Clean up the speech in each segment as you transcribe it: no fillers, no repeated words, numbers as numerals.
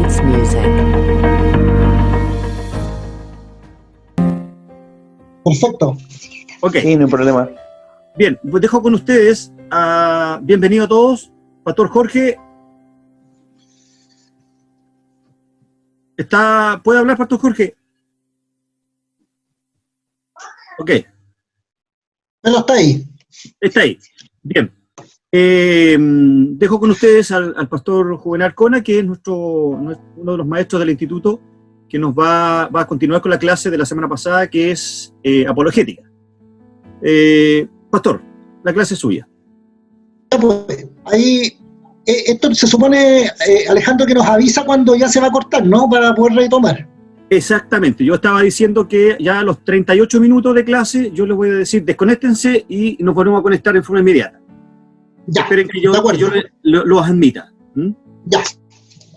dance music. Perfecto. Ok. Sí, no hay problema. Bien, pues dejo con ustedes bienvenido a todos. Pastor Jorge. ¿Puede hablar, Pastor Jorge? Ok. Pero está ahí. Está ahí. Bien. Dejo con ustedes al pastor Juvenal Cona, que es uno de los maestros del instituto, que nos va a continuar con la clase de la semana pasada, que es apologética. Pastor, la clase es suya. Ya, pues, ahí, esto se supone, Alejandro, que nos avisa cuando ya se va a cortar, ¿no? Para poder retomar. Exactamente. Yo estaba diciendo que ya a los 38 minutos de clase, yo les voy a decir, desconéctense y nos volvemos a conectar en forma inmediata. Ya, esperen que yo de los admita. Ya,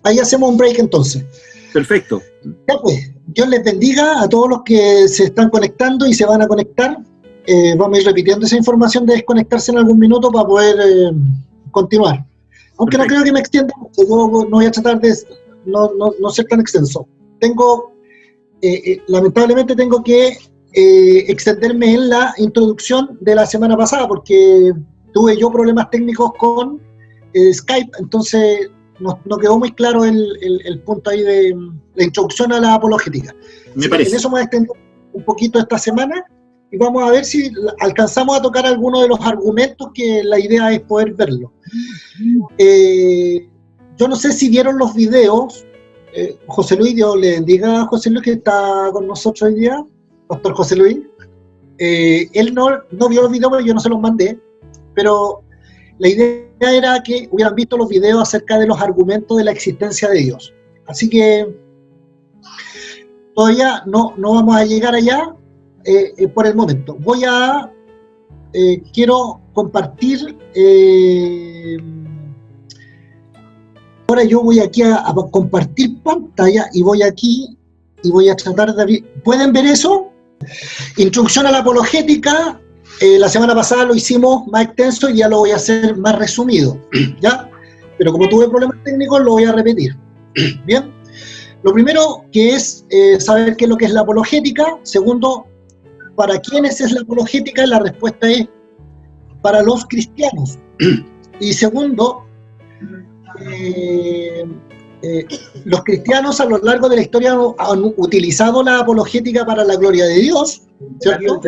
ahí hacemos un break entonces. Perfecto. Ya pues, Dios les bendiga a todos los que se están conectando y se van a conectar. Vamos a ir repitiendo esa información de desconectarse en algún minuto para poder continuar. Aunque Perfecto. no creo que me extienda mucho, yo no voy a tratar de no ser tan extenso. Lamentablemente tengo que extenderme en la introducción de la semana pasada porque tuve yo problemas técnicos con Skype, entonces no quedó muy claro el punto ahí de la introducción a la apologética. Me parece. En eso me voy a extender un poquito esta semana y vamos a ver si alcanzamos a tocar algunos de los argumentos, que la idea es poder verlo. Yo no sé si vieron los videos. José Luis, Dios le bendiga a José Luis, que está con nosotros hoy día, Pastor José Luis. Él no vio los videos porque yo no se los mandé, pero la idea era que hubieran visto los videos acerca de los argumentos de la existencia de Dios. Así que todavía no vamos a llegar allá por el momento. Quiero compartir. Ahora yo voy aquí a compartir pantalla y voy aquí y voy a tratar de abrir. ¿Pueden ver eso? Introducción a la apologética. La semana pasada lo hicimos más extenso y ya lo voy a hacer más resumido, ¿ya? Pero como tuve problemas técnicos, lo voy a repetir. Bien. Lo primero que es saber qué es lo que es la apologética. Segundo, ¿para quiénes es la apologética? La respuesta es para los cristianos. Y segundo, los cristianos a lo largo de la historia han utilizado la apologética para la gloria de Dios, ¿cierto?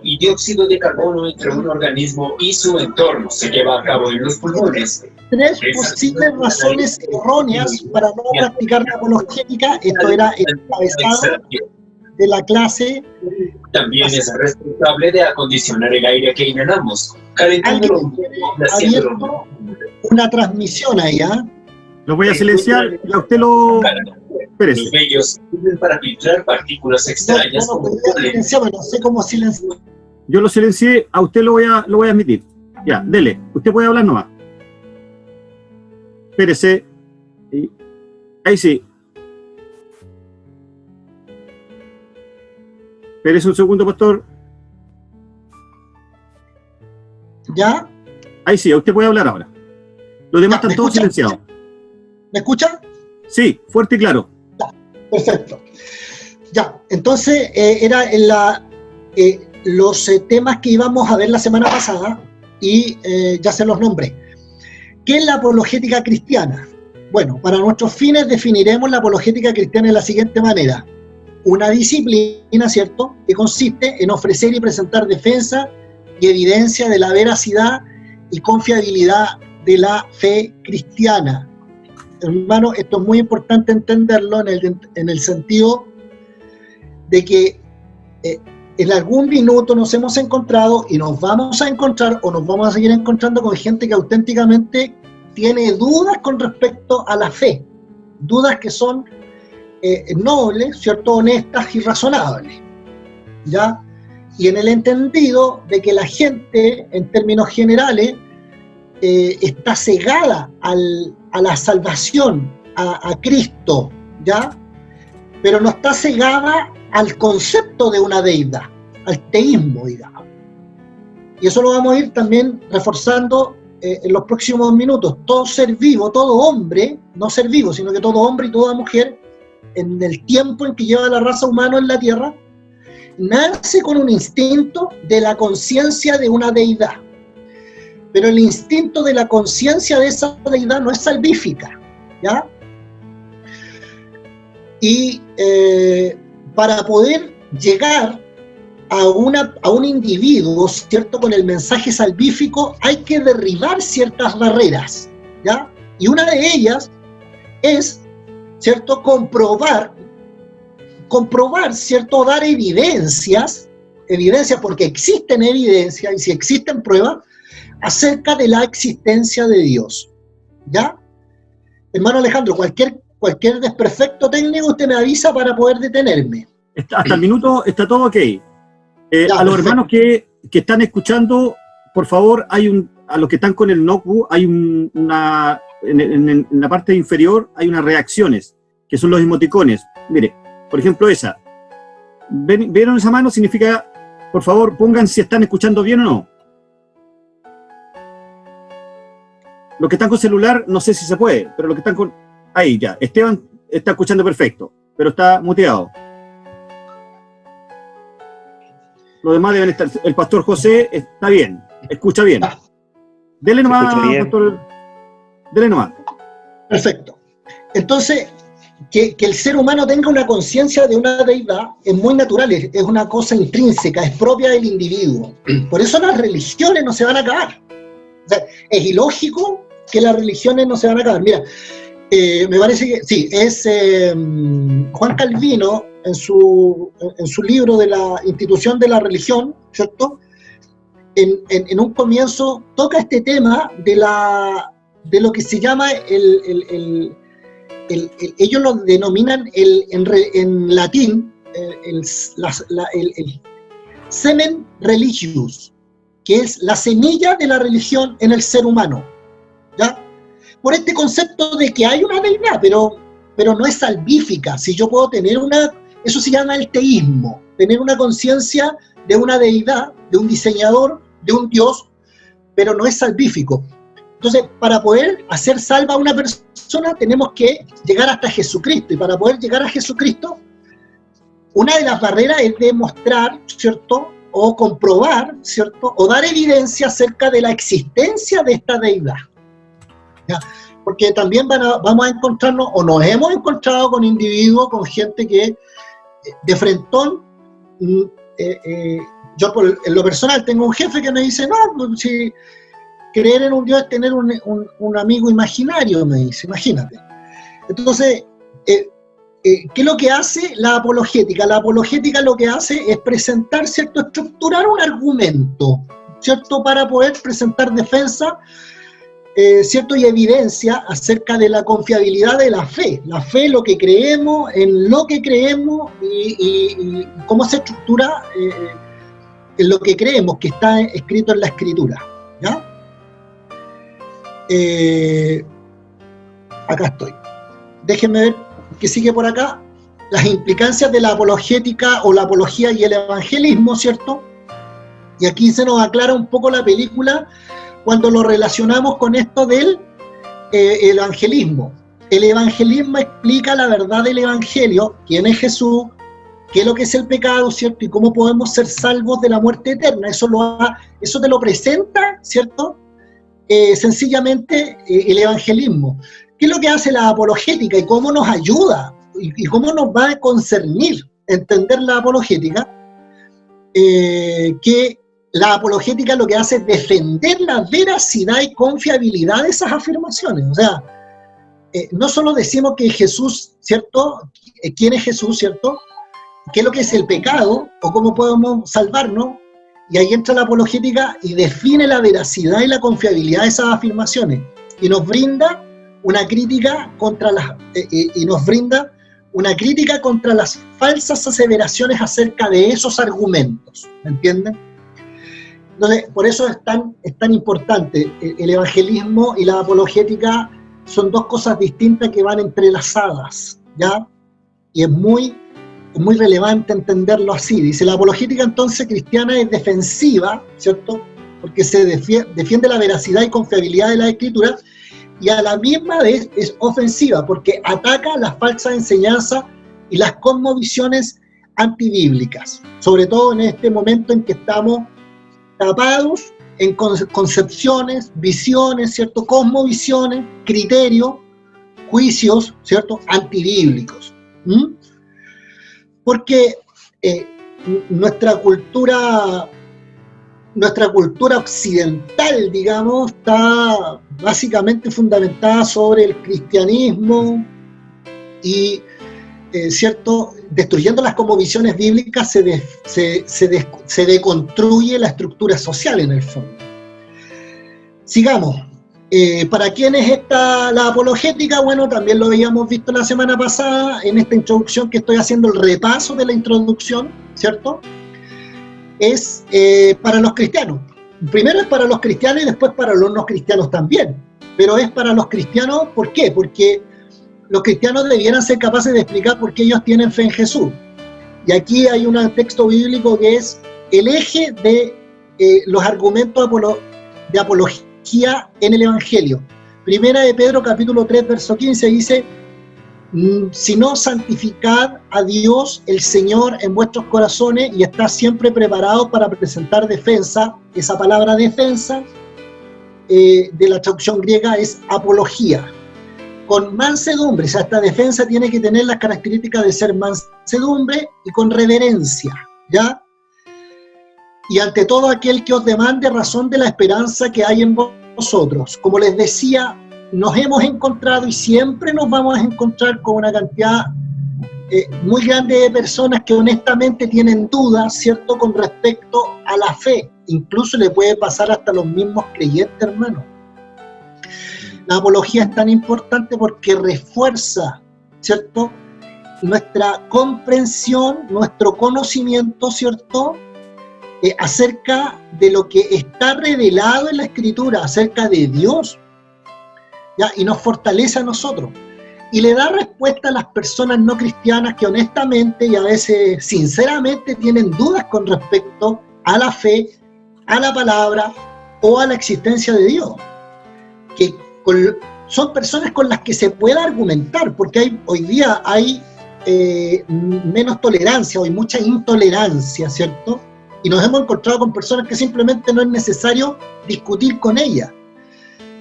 Y dióxido de carbono entre un organismo y su entorno se lleva a cabo en los pulmones. Tres posibles razones erróneas para no practicar la apologética. Esto era el encabezado de la clase. También es responsable de acondicionar el aire que inhalamos, calentándolo, haciendo una transmisión allá. Lo voy a silenciar y a usted lo... Espérese. Los vellos sirven para filtrar partículas extrañas. No podía silenciar, pero no sé cómo silenciar. Yo lo silencié, a usted lo voy a admitir. Ya, dele. Usted puede hablar nomás. Espérese. Ahí sí. Espérese un segundo, pastor. ¿Ya? Ahí sí, usted puede hablar ahora. Los demás están todos silenciados. ¿Me escuchan? Sí, fuerte y claro. Ya, perfecto. Ya, entonces era los temas que íbamos a ver la semana pasada y ya se los nombré. ¿Qué es la apologética cristiana? Bueno, para nuestros fines definiremos la apologética cristiana de la siguiente manera. Una disciplina, ¿cierto?, que consiste en ofrecer y presentar defensa y evidencia de la veracidad y confiabilidad de la fe cristiana. Hermano, esto es muy importante entenderlo en el sentido de que en algún minuto nos hemos encontrado y nos vamos a encontrar o nos vamos a seguir encontrando con gente que auténticamente tiene dudas con respecto a la fe, dudas que son nobles, ¿cierto?, honestas y razonables, ¿ya? Y en el entendido de que la gente, en términos generales, está cegada a la salvación, a Cristo, ¿ya? Pero no está cegada al concepto de una deidad, al teísmo, digamos. Y eso lo vamos a ir también reforzando en los próximos minutos, todo ser vivo, todo hombre, no ser vivo, sino que todo hombre y toda mujer, en el tiempo en que lleva la raza humana en la Tierra, nace con un instinto de la conciencia de una deidad. Pero el instinto de la conciencia de esa deidad no es salvífica, ¿ya? Y para poder llegar a un individuo, ¿cierto?, con el mensaje salvífico, hay que derribar ciertas barreras, ¿ya? Y una de ellas es, ¿cierto?, comprobar, ¿cierto?, dar evidencias porque existen evidencias, y si existen pruebas, acerca de la existencia de Dios, ¿ya? Hermano Alejandro, cualquier desperfecto técnico usted me avisa para poder detenerme. Hasta el minuto está todo ok. Ya, a los perfecto. hermanos que están escuchando, por favor, a los que están con el notebook, hay en la parte inferior hay unas reacciones, que son los emoticones. Mire, por ejemplo esa. ¿Vieron esa mano? Significa, por favor, pongan si están escuchando bien o no. Los que están con celular, no sé si se puede, pero los que están con... Ahí, ya. Esteban está escuchando perfecto, pero está muteado. Los demás deben estar... El pastor José está bien, escucha bien. Dele nomás, pastor. Dele nomás. Perfecto. Entonces, que el ser humano tenga una conciencia de una deidad es muy natural, es una cosa intrínseca, es propia del individuo. Por eso las religiones no se van a acabar. O sea, es ilógico que las religiones no se van a acabar. Mira, me parece que sí, es Juan Calvino en su libro de la institución de la religión, ¿cierto? En un comienzo toca este tema de lo que se llama ellos lo denominan en latín el semen religius, que es la semilla de la religión en el ser humano, ¿ya? Por este concepto de que hay una deidad, pero no es salvífica. Si yo puedo tener eso se llama el teísmo, tener una conciencia de una deidad, de un diseñador, de un Dios, pero no es salvífico. Entonces, para poder hacer salva a una persona, tenemos que llegar hasta Jesucristo, y para poder llegar a Jesucristo, una de las barreras es demostrar, ¿cierto?, o comprobar, ¿cierto?, o dar evidencia acerca de la existencia de esta deidad, ¿ya? Porque también vamos a encontrarnos, o nos hemos encontrado con individuos, con gente que de frentón, yo en lo personal tengo un jefe que me dice, no, pues, si creer en un Dios es tener un amigo imaginario, me dice, imagínate. Entonces, ¿qué es lo que hace la apologética? La apologética lo que hace es presentar, ¿cierto?, estructurar un argumento, ¿cierto?, para poder presentar defensa, ¿cierto?, y evidencia acerca de la confiabilidad de la fe. La fe, lo que creemos, en lo que creemos y cómo se estructura en lo que creemos, que está escrito en la Escritura, ¿ya? Acá estoy. Déjenme ver qué sigue por acá. Las implicancias de la apologética o la apología y el evangelismo, ¿cierto? Y aquí se nos aclara un poco la película cuando lo relacionamos con esto del evangelismo. El evangelismo explica la verdad del evangelio, quién es Jesús, qué es lo que es el pecado, ¿cierto? Y cómo podemos ser salvos de la muerte eterna. Eso te lo presenta, ¿cierto?, sencillamente el evangelismo. ¿Qué es lo que hace la apologética y cómo nos ayuda y cómo nos va a concernir entender la apologética? Que la apologética lo que hace es defender la veracidad y confiabilidad de esas afirmaciones. O sea, no solo decimos que Jesús, ¿cierto? ¿Quién es Jesús, cierto? ¿Qué es lo que es el pecado? ¿O cómo podemos salvarnos? Y ahí entra la apologética y define la veracidad y la confiabilidad de esas afirmaciones. Y nos brinda una crítica contra las falsas aseveraciones acerca de esos argumentos. ¿Me entienden? Entonces, por eso es tan importante. El evangelismo y la apologética son dos cosas distintas que van entrelazadas, ¿ya? Y es muy relevante entenderlo así. Dice, la apologética entonces cristiana es defensiva, ¿cierto? porque se defiende la veracidad y confiabilidad de la Escritura, y a la misma vez es ofensiva, porque ataca las falsas enseñanzas y las cosmovisiones antibíblicas, sobre todo en este momento en que estamos tapados en concepciones, visiones, ¿cierto? Cosmovisiones, criterios, juicios, ¿cierto? Antibíblicos. Porque nuestra cultura occidental, digamos, está básicamente fundamentada sobre el cristianismo y, ¿cierto? Destruyendo las cosmovisiones bíblicas se deconstruye la estructura social en el fondo. Sigamos. ¿Para quién es la apologética? Bueno, también lo habíamos visto la semana pasada en esta introducción que estoy haciendo, el repaso de la introducción, ¿cierto? Es para los cristianos. Primero es para los cristianos y después para los no cristianos también. Pero es para los cristianos, ¿por qué? Porque los cristianos debieran ser capaces de explicar por qué ellos tienen fe en Jesús. Y aquí hay un texto bíblico que es el eje de los argumentos de apología en el Evangelio. Primera de Pedro, capítulo 3, verso 15, dice: sino santificad a Dios el Señor en vuestros corazones y estad siempre preparados para presentar defensa. Esa palabra defensa de la traducción griega es apología, con mansedumbre. O sea, esta defensa tiene que tener las características de ser mansedumbre y con reverencia, ¿ya? Y ante todo aquel que os demande razón de la esperanza que hay en vosotros. Como les decía, nos hemos encontrado y siempre nos vamos a encontrar con una cantidad muy grande de personas que honestamente tienen dudas, ¿cierto?, con respecto a la fe. Incluso le puede pasar hasta a los mismos creyentes, hermanos. La apología es tan importante porque refuerza, ¿cierto?, nuestra comprensión, nuestro conocimiento, ¿cierto?, acerca de lo que está revelado en la Escritura, acerca de Dios, ¿ya? Y nos fortalece a nosotros. Y le da respuesta a las personas no cristianas que honestamente y a veces sinceramente tienen dudas con respecto a la fe, a la palabra o a la existencia de Dios. Que son personas con las que se puede argumentar, porque hoy día hay menos tolerancia, hay mucha intolerancia, ¿cierto? Y nos hemos encontrado con personas que simplemente no es necesario discutir con ellas.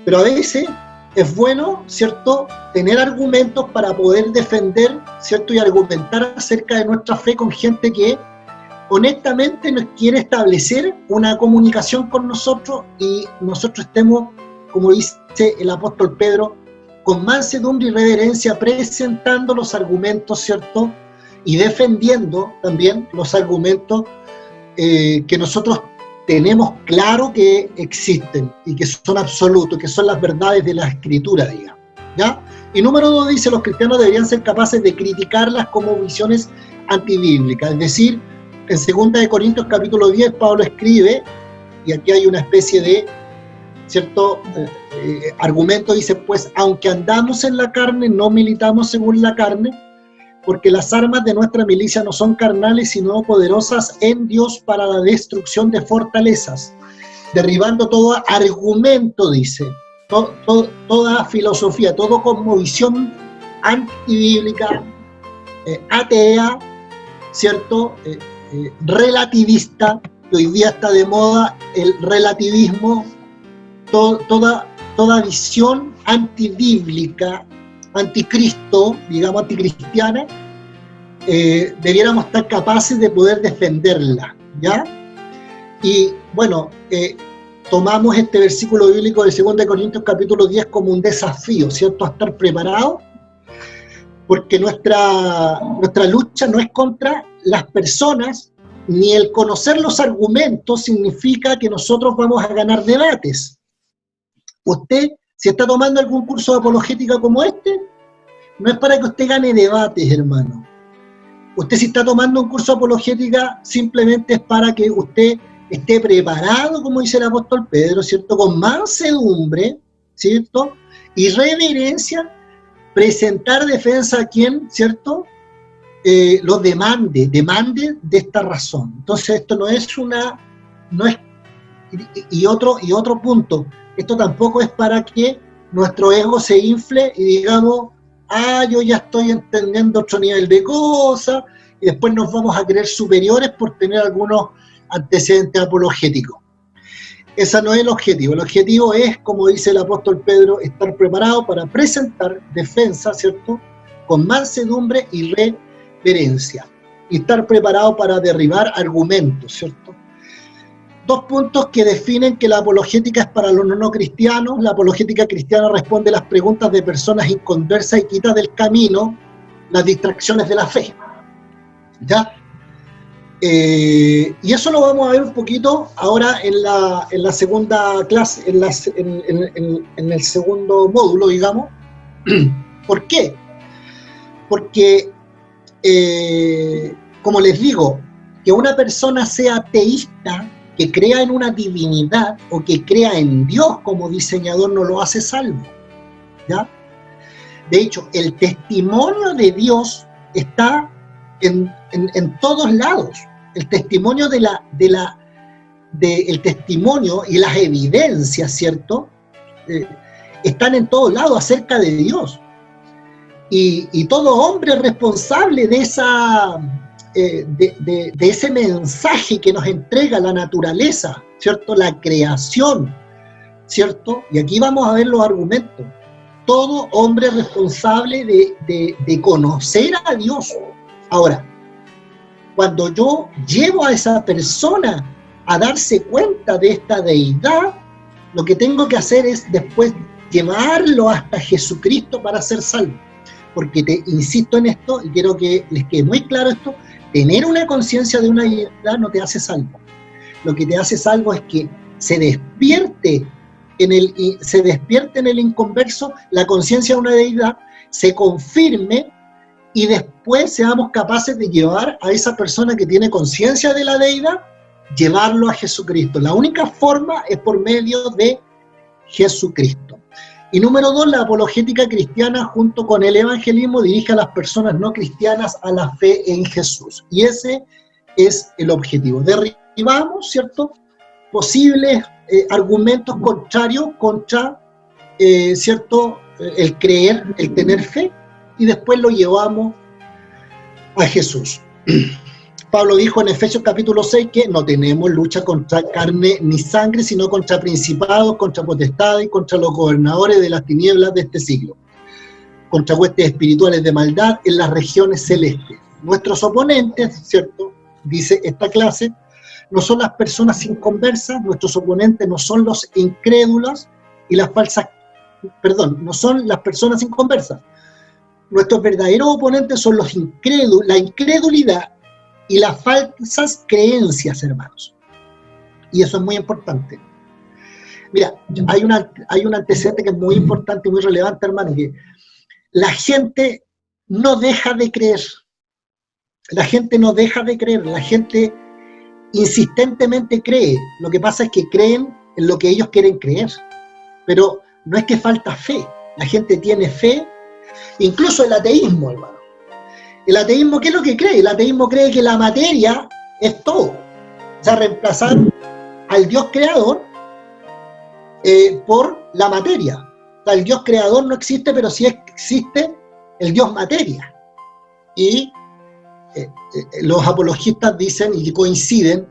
Pero a veces es bueno, ¿cierto?, tener argumentos para poder defender, ¿cierto?, y argumentar acerca de nuestra fe con gente que honestamente nos quiere establecer una comunicación con nosotros y nosotros estemos, como dice el apóstol Pedro, con mansedumbre y reverencia presentando los argumentos, ¿cierto?, y defendiendo también los argumentos que nosotros tenemos claro que existen y que son absolutos, que son las verdades de la Escritura, digamos, ¿ya? Y número 2 dice: los cristianos deberían ser capaces de criticarlas como visiones antibíblicas. Es decir, en 2 Corintios capítulo 10 Pablo escribe, y aquí hay una especie de, ¿cierto?, argumento, dice: pues aunque andamos en la carne, no militamos según la carne, porque las armas de nuestra milicia no son carnales, sino poderosas en Dios para la destrucción de fortalezas, derribando todo argumento, dice, toda filosofía, toda cosmovisión antibíblica, atea, ¿cierto?, relativista, que hoy día está de moda el relativismo, toda visión antibíblica, anticristo, digamos anticristiana, debiéramos estar capaces de poder defenderla, ¿ya? Y bueno, tomamos este versículo bíblico de 2 Corintios capítulo 10 como un desafío, ¿cierto?, a estar preparados, porque nuestra lucha no es contra las personas, ni el conocer los argumentos significa que nosotros vamos a ganar debates. Usted, si está tomando algún curso de apologética como este, no es para que usted gane debates, hermano. Usted, si está tomando un curso de apologética, simplemente es para que usted esté preparado, como dice el apóstol Pedro, ¿cierto?, con mansedumbre, ¿cierto?, y reverencia, presentar defensa a quien, ¿cierto?, lo demande de esta razón. Entonces esto no es y otro punto, esto tampoco es para que nuestro ego se infle y digamos, yo ya estoy entendiendo otro nivel de cosas, y después nos vamos a creer superiores por tener algunos antecedentes apologéticos. Ese no es el objetivo. El objetivo es, como dice el apóstol Pedro, estar preparado para presentar defensa, ¿cierto?, con mansedumbre y reverencia. Y estar preparado para derribar argumentos, ¿cierto? Dos puntos que definen que la apologética es para los no cristianos. La apologética cristiana responde a las preguntas de personas inconversas y quita del camino las distracciones de la fe. ¿Ya? Y eso lo vamos a ver un poquito ahora en la segunda clase, en el segundo módulo, digamos. ¿Por qué? Porque, como les digo, que una persona sea ateísta, que crea en una divinidad o que crea en Dios como diseñador no lo hace salvo, ¿ya? De hecho, el testimonio de Dios está en todos lados. El testimonio el testimonio y las evidencias, ¿cierto? Están en todos lados acerca de Dios. Y todo hombre es responsable de ese mensaje que nos entrega la naturaleza, ¿cierto? La creación, ¿cierto? Y aquí vamos a ver los argumentos. Todo hombre es responsable de conocer a Dios. Ahora, cuando yo llevo a esa persona a darse cuenta de esta deidad, lo que tengo que hacer es después llevarlo hasta Jesucristo para ser salvo. Porque insisto en esto, y quiero que les quede muy claro esto, tener una conciencia de una deidad no te hace salvo. Lo que te hace salvo es que se despierte en el inconverso la conciencia de una deidad, se confirme, y después seamos capaces de llevar a esa persona que tiene conciencia de la deidad, llevarlo a Jesucristo. La única forma es por medio de Jesucristo. Y número 2, la apologética cristiana junto con el evangelismo dirige a las personas no cristianas a la fe en Jesús. Y ese es el objetivo. Derribamos, ¿cierto?, posibles argumentos contrarios contra, ¿cierto?, el creer, el tener fe, y después lo llevamos a Jesús. Pablo dijo en Efesios capítulo 6 que no tenemos lucha contra carne ni sangre, sino contra principados, contra potestades, contra los gobernadores de las tinieblas de este siglo, contra huestes espirituales de maldad en las regiones celestes. Nuestros oponentes, ¿cierto?, dice esta clase, no son las personas inconversas, nuestros oponentes no son los incrédulos y las falsas, no son las personas inconversas. Nuestros verdaderos oponentes son los incrédulos, la incredulidad y las falsas creencias, hermanos. Y eso es muy importante. Mira, hay un antecedente que es muy importante y muy relevante, hermano, que la gente no deja de creer. La gente no deja de creer, la gente insistentemente cree. Lo que pasa es que creen en lo que ellos quieren creer. Pero no es que falta fe, la gente tiene fe. Incluso el ateísmo, hermano. El ateísmo, ¿qué es lo que cree? El ateísmo cree que la materia es todo. O sea, reemplazar al Dios creador por la materia. O sea, el Dios creador no existe, pero sí existe el Dios materia. Y los apologistas dicen y coinciden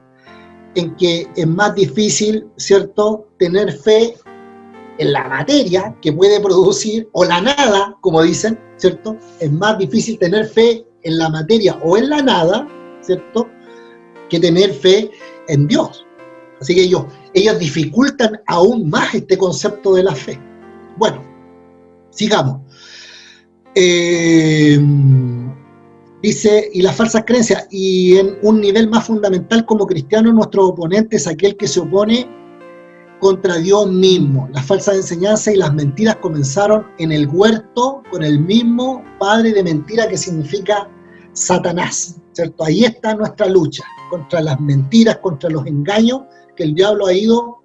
en que es más difícil, ¿cierto?, tener fe en la materia que puede producir, o la nada, como dicen, ¿cierto? Es más difícil tener fe en la materia o en la nada, ¿cierto?, que tener fe en Dios. Así que ellos dificultan aún más este concepto de la fe. Bueno, sigamos. Dice, y las falsas creencias, y en un nivel más fundamental como cristiano, nuestro oponente es aquel que se opone contra Dios mismo. Las falsas enseñanzas y las mentiras comenzaron en el huerto con el mismo padre de mentira que significa Satanás, ¿cierto? Ahí está nuestra lucha, contra las mentiras, contra los engaños que el diablo ha ido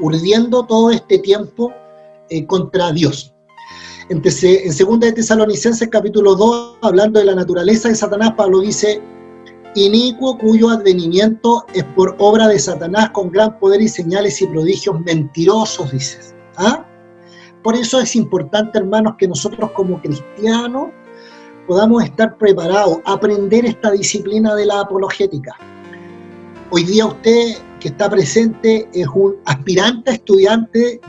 urdiendo todo este tiempo contra Dios. En 2 de Tesalonicenses capítulo 2, hablando de la naturaleza de Satanás, Pablo dice inicuo cuyo advenimiento es por obra de Satanás con gran poder y señales y prodigios mentirosos, dices. ¿Ah? Por eso es importante, hermanos, que nosotros como cristianos podamos estar preparados, aprender esta disciplina de la apologética. Hoy día usted que está presente es un aspirante a estudiante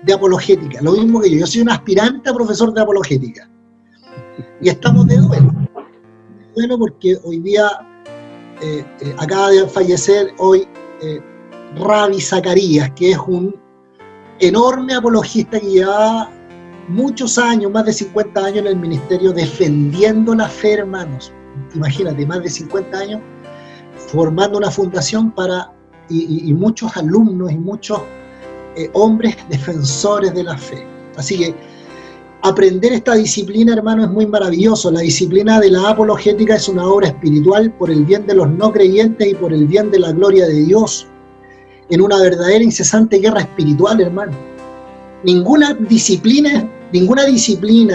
de apologética, lo mismo que yo soy un aspirante a profesor de apologética. Y estamos de duelo. Bueno, porque hoy día acaba de fallecer hoy Ravi Zacarías, que es un enorme apologista que llevaba muchos años, más de 50 años en el ministerio defendiendo la fe, hermanos. Imagínate, más de 50 años formando una fundación y muchos alumnos y muchos hombres defensores de la fe. Así que aprender esta disciplina, hermano, es muy maravilloso. La disciplina de la apologética es una obra espiritual por el bien de los no creyentes y por el bien de la gloria de Dios, en una verdadera incesante guerra espiritual, hermano. Ninguna disciplina,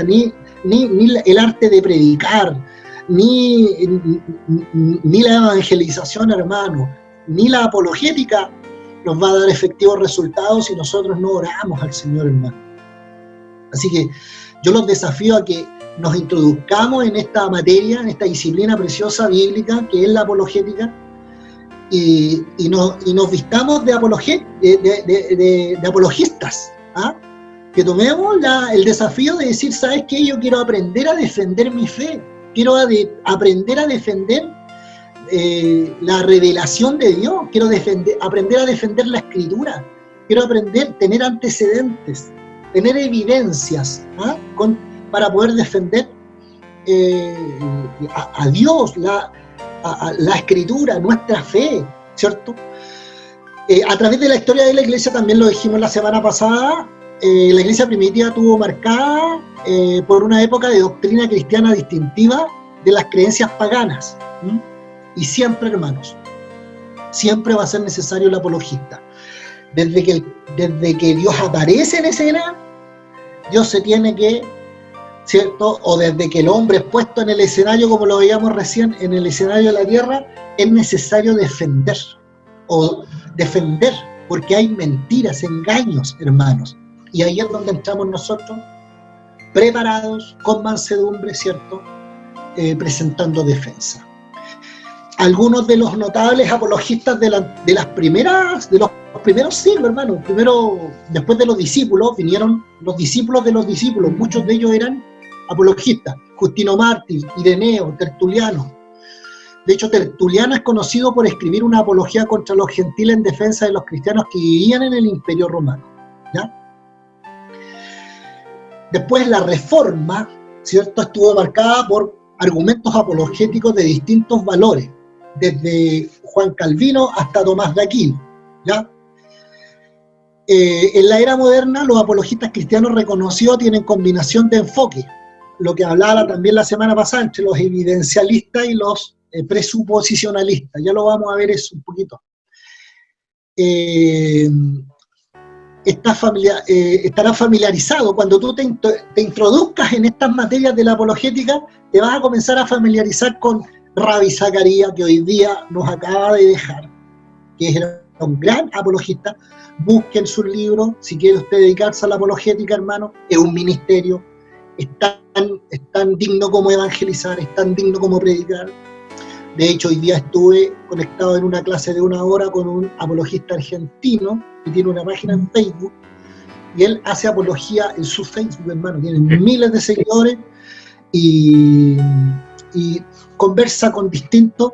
ni el arte de predicar, ni la evangelización, hermano, ni la apologética nos va a dar efectivos resultados si nosotros no oramos al Señor, hermano. Así que yo los desafío a que nos introduzcamos en esta materia, en esta disciplina preciosa bíblica que es la apologética, y nos vistamos de apologistas, ¿ah? Que tomemos el desafío de decir, ¿sabes qué? Yo quiero aprender a defender mi fe, quiero aprender a defender la revelación de Dios, quiero aprender a defender la Escritura, quiero tener antecedentes, tener evidencias, ¿ah? Para poder defender a Dios, la Escritura, nuestra fe, ¿cierto? A través de la historia de la Iglesia, también lo dijimos la semana pasada, la Iglesia primitiva estuvo marcada por una época de doctrina cristiana distintiva de las creencias paganas. Y siempre, hermanos, siempre va a ser necesario el apologista. Desde que Dios aparece en escena, Dios se tiene que, ¿cierto? O desde que el hombre es puesto en el escenario, como lo veíamos recién, en el escenario de la tierra, es necesario defender, porque hay mentiras, engaños, hermanos. Y ahí es donde entramos nosotros, preparados, con mansedumbre, ¿cierto? Presentando defensa. Algunos de los notables apologistas de los primeros siglos, hermano, después de los discípulos, vinieron los discípulos de los discípulos, muchos de ellos eran apologistas, Justino Mártir, Ireneo, Tertuliano. De hecho, Tertuliano es conocido por escribir una apología contra los gentiles en defensa de los cristianos que vivían en el Imperio Romano, ¿ya? Después la Reforma, ¿cierto?, estuvo marcada por argumentos apologéticos de distintos valores, desde Juan Calvino hasta Tomás de Aquino, ¿ya? En la era moderna, los apologistas cristianos reconocidos tienen combinación de enfoque, lo que hablaba también la semana pasada, entre los evidencialistas y los presuposicionalistas. Ya lo vamos a ver eso un poquito. Estará familiarizado. Cuando tú te introduzcas en estas materias de la apologética, te vas a comenzar a familiarizar con Ravi Zacarías, que hoy día nos acaba de dejar, que era un gran apologista. Busquen sus libros, si quiere usted dedicarse a la apologética, hermano, es un ministerio, es tan digno como evangelizar, es tan digno como predicar. De hecho, hoy día estuve conectado en una clase de 1 hora con un apologista argentino que tiene una página en Facebook, y él hace apología en su Facebook, hermano, tiene miles de seguidores, y conversa con distintos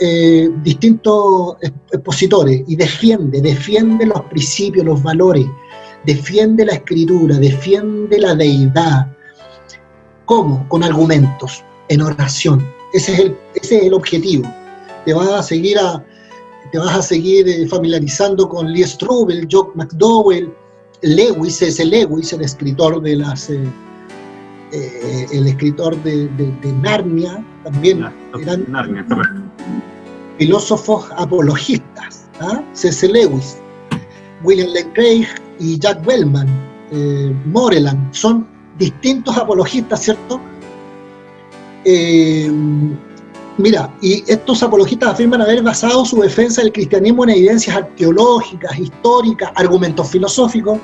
expositores, y defiende los principios, los valores, defiende la Escritura, defiende la deidad. ¿Cómo? Con argumentos, en oración. Ese es el objetivo. Te vas a seguir familiarizando con Lee Strobel, John McDowell, Lewis, el escritor de Narnia, también eran Narnia, filósofos apologistas, ¿ah? C.S. Lewis, William Lane Craig y Jack Wellman, Moreland, son distintos apologistas, ¿cierto? Mira, y estos apologistas afirman haber basado su defensa del cristianismo en evidencias arqueológicas, históricas, argumentos filosóficos.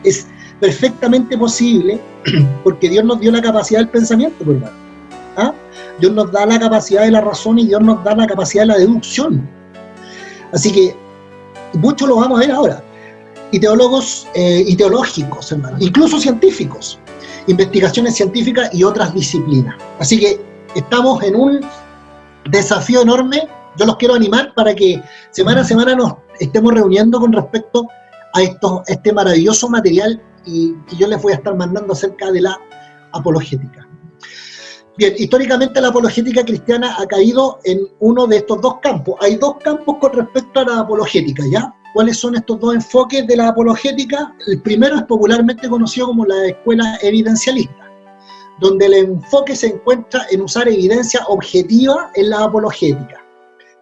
Es perfectamente posible, porque Dios nos dio la capacidad del pensamiento, por hermano. ¿Ah? Dios nos da la capacidad de la razón y Dios nos da la capacidad de la deducción. Así que mucho lo vamos a ver ahora. Y teólogos y teológicos, hermano, incluso científicos, investigaciones científicas y otras disciplinas. Así que estamos en un desafío enorme. Yo los quiero animar para que semana a semana nos estemos reuniendo con respecto a este maravilloso material y que yo les voy a estar mandando acerca de la apologética. Bien, históricamente la apologética cristiana ha caído en uno de estos dos campos. Hay dos campos con respecto a la apologética, ¿ya? ¿Cuáles son estos dos enfoques de la apologética? El primero es popularmente conocido como la escuela evidencialista, donde el enfoque se encuentra en usar evidencia objetiva en la apologética.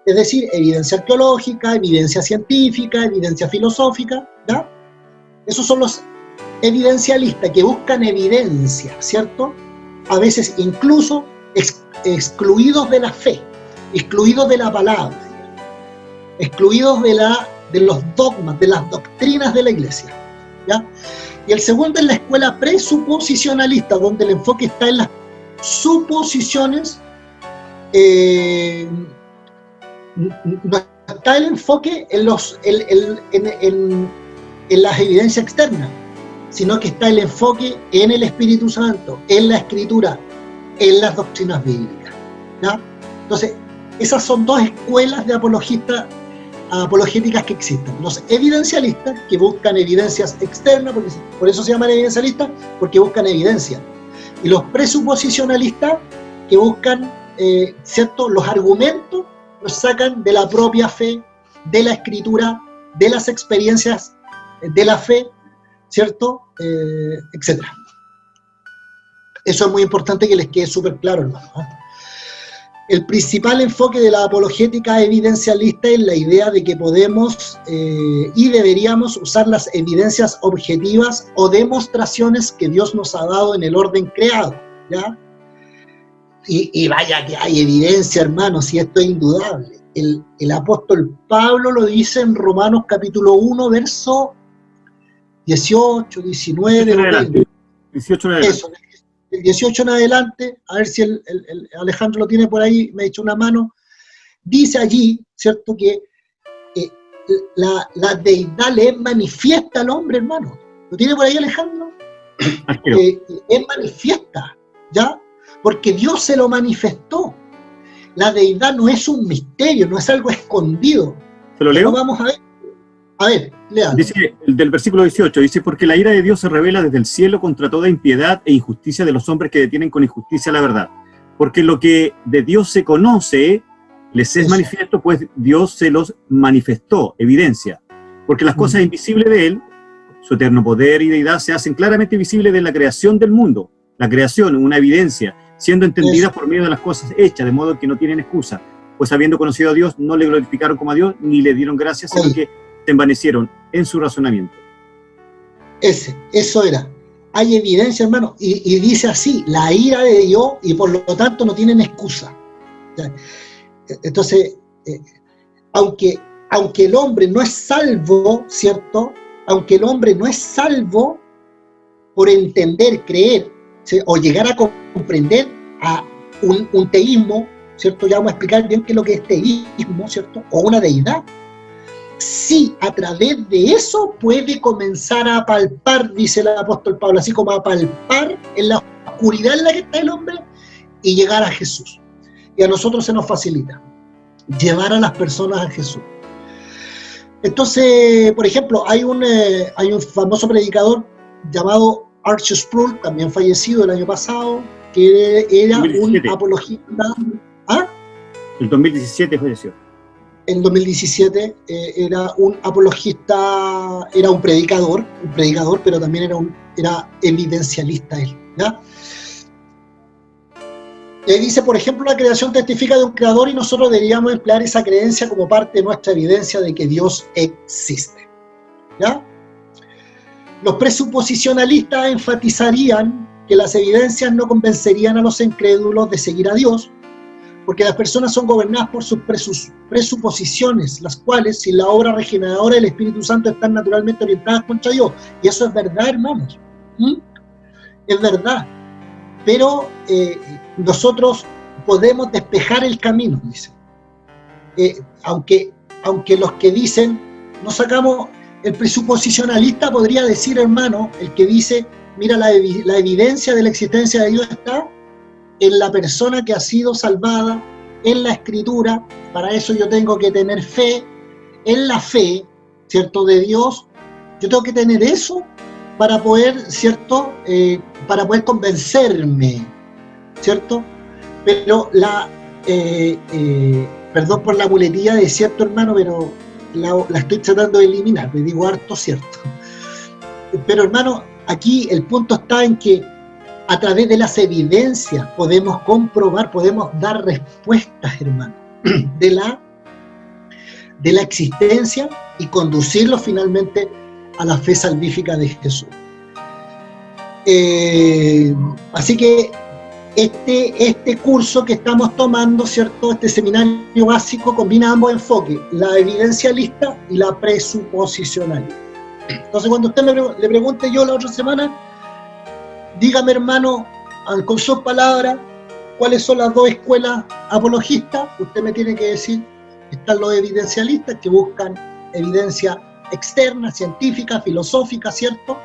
Es decir, evidencia arqueológica, evidencia científica, evidencia filosófica, ¿ya? Esos son los evidencialistas que buscan evidencia, ¿cierto? A veces incluso excluidos de la fe, excluidos de la palabra, excluidos de los dogmas, de las doctrinas de la iglesia, ¿ya? Y el segundo es la escuela presuposicionalista, donde el enfoque está en las suposiciones, no está el enfoque en las evidencias externas, sino que está el enfoque en el Espíritu Santo, en la Escritura, en las doctrinas bíblicas, ¿ya? Entonces, esas son dos escuelas de apologéticas que existen. Los evidencialistas, que buscan evidencias externas, por eso se llaman evidencialistas, porque buscan evidencia. Y los presuposicionalistas, que buscan, ¿cierto?, los argumentos, los sacan de la propia fe, de la Escritura, de las experiencias de la fe, ¿cierto?, etcétera. Eso es muy importante que les quede súper claro, hermano, ¿eh? El principal enfoque de la apologética evidencialista es la idea de que podemos y deberíamos usar las evidencias objetivas o demostraciones que Dios nos ha dado en el orden creado, ¿ya? Y vaya que hay evidencia, hermanos, y esto es indudable. El apóstol Pablo lo dice en Romanos capítulo 1, verso 18, 19, 20. 18 en adelante. Eso, el 18 en adelante, a ver si el Alejandro lo tiene por ahí, me ha hecho una mano. Dice allí, ¿cierto?, que la deidad le es manifiesta al hombre, hermano. ¿Lo tiene por ahí Alejandro? Es manifiesta, ¿ya? Porque Dios se lo manifestó. La deidad no es un misterio, no es algo escondido. ¿Se lo leo? Vamos a ver. A ver, léalo. Dice, del versículo 18, dice, porque la ira de Dios se revela desde el cielo contra toda impiedad e injusticia de los hombres que detienen con injusticia la verdad. Porque lo que de Dios se conoce, les es manifiesto, pues Dios se los manifestó, evidencia. Porque las cosas invisibles de Él, su eterno poder y deidad, se hacen claramente visibles de la creación del mundo. La creación, una evidencia, siendo entendidas por medio de las cosas hechas, de modo que no tienen excusa. Pues habiendo conocido a Dios, no le glorificaron como a Dios, ni le dieron gracias, sino que se envanecieron en su razonamiento. Eso era. Hay evidencia, hermano, y dice así, la ira de Dios, y por lo tanto no tienen excusa. Entonces, aunque el hombre no es salvo, ¿cierto? Aunque el hombre no es salvo por entender, creer, ¿sí?, o llegar a comprender a un teísmo, ¿cierto? Ya vamos a explicar bien qué es lo que es teísmo, ¿cierto? O una deidad. Sí, a través de eso puede comenzar a palpar, dice el apóstol Pablo, así como a palpar en la oscuridad en la que está el hombre y llegar a Jesús. Y a nosotros se nos facilita llevar a las personas a Jesús. Entonces, por ejemplo, hay un famoso predicador llamado Archie Sproul, también fallecido el año pasado, que era 2017. Un apologista. ¿Ah? El 2017 falleció. En 2017 era un apologista, era un predicador, pero también era evidencialista él, ¿ya? Dice, por ejemplo, la creación testifica de un creador y nosotros deberíamos emplear esa creencia como parte de nuestra evidencia de que Dios existe, ¿ya? Los presuposicionalistas enfatizarían que las evidencias no convencerían a los incrédulos de seguir a Dios, porque las personas son gobernadas por sus presuposiciones, las cuales, sin la obra regeneradora del Espíritu Santo, están naturalmente orientadas contra Dios. Y eso es verdad, hermanos. Es verdad. Pero nosotros podemos despejar el camino, dice. Aunque los que dicen, no sacamos, el presuposicionalista podría decir, hermano, el que dice, mira, la evidencia de la existencia de Dios está en la persona que ha sido salvada, en la Escritura. Para eso yo tengo que tener fe, en la fe, ¿cierto?, de Dios. Yo tengo que tener eso para poder, ¿cierto?, para poder convencerme, ¿cierto? Pero perdón por la muletilla de cierto, hermano, pero la estoy tratando de eliminar, me digo harto cierto. Pero, hermano, aquí el punto está en que a través de las evidencias podemos comprobar, podemos dar respuestas, hermano, de la existencia y conducirlo finalmente a la fe salvífica de Jesús. Así que este curso que estamos tomando, ¿cierto?, este seminario básico combina ambos enfoques, la evidencialista y la presuposicionalista. Entonces, cuando usted le pregunte yo la otra semana, dígame, hermano, con sus palabras, cuáles son las dos escuelas apologistas. Usted me tiene que decir, están los evidencialistas que buscan evidencia externa, científica, filosófica, ¿cierto?,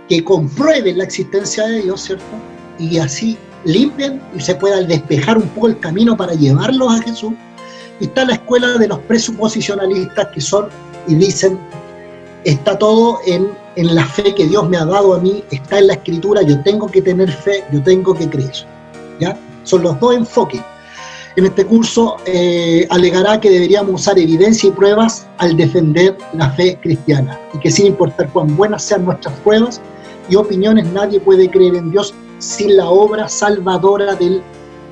que comprueben la existencia de Dios, ¿cierto?, y así limpien y se pueda despejar un poco el camino para llevarlos a Jesús. Y está la escuela de los presuposicionalistas, que son y dicen, está todo en la fe que Dios me ha dado a mí, está en la Escritura, yo tengo que tener fe, yo tengo que creer, ¿ya? Son los dos enfoques. En este curso alegará que deberíamos usar evidencia y pruebas al defender la fe cristiana, y que sin importar cuán buenas sean nuestras pruebas y opiniones, nadie puede creer en Dios sin la obra salvadora del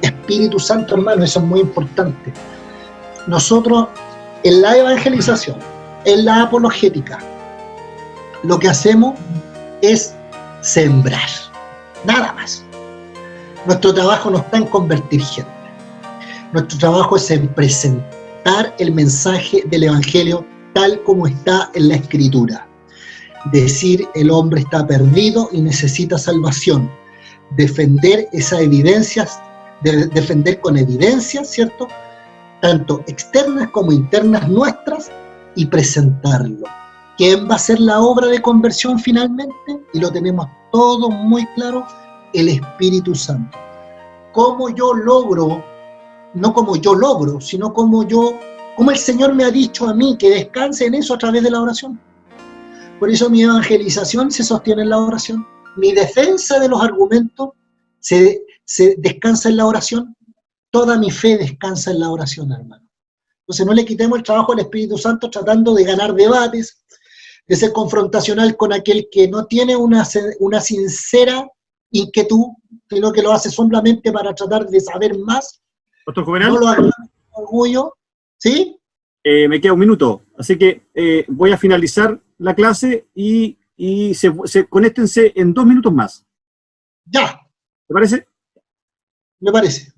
Espíritu Santo, hermano. Eso es muy importante. Nosotros, en la evangelización, en la apologética, lo que hacemos es sembrar, nada más. Nuestro trabajo no está en convertir gente. Nuestro trabajo es en presentar el mensaje del Evangelio tal como está en la Escritura. Decir, el hombre está perdido y necesita salvación. Defender esas evidencias, defender con evidencias, ¿cierto?, tanto externas como internas nuestras, y presentarlo. ¿Quién va a hacer la obra de conversión finalmente? Y lo tenemos todo muy claro, el Espíritu Santo. ¿Cómo yo logro? No como yo logro, sino como el Señor me ha dicho a mí que descanse en eso a través de la oración. Por eso mi evangelización se sostiene en la oración. Mi defensa de los argumentos se descansa en la oración. Toda mi fe descansa en la oración, hermano. Entonces no le quitemos el trabajo al Espíritu Santo tratando de ganar debates, de ser confrontacional con aquel que no tiene una sincera inquietud, sino que lo hace solamente para tratar de saber más. Pastor Juvenal, no lo haga con orgullo, ¿sí? Me queda un minuto, así que voy a finalizar la clase y conéctense en 2 minutos más. Ya. ¿Te parece? Me parece.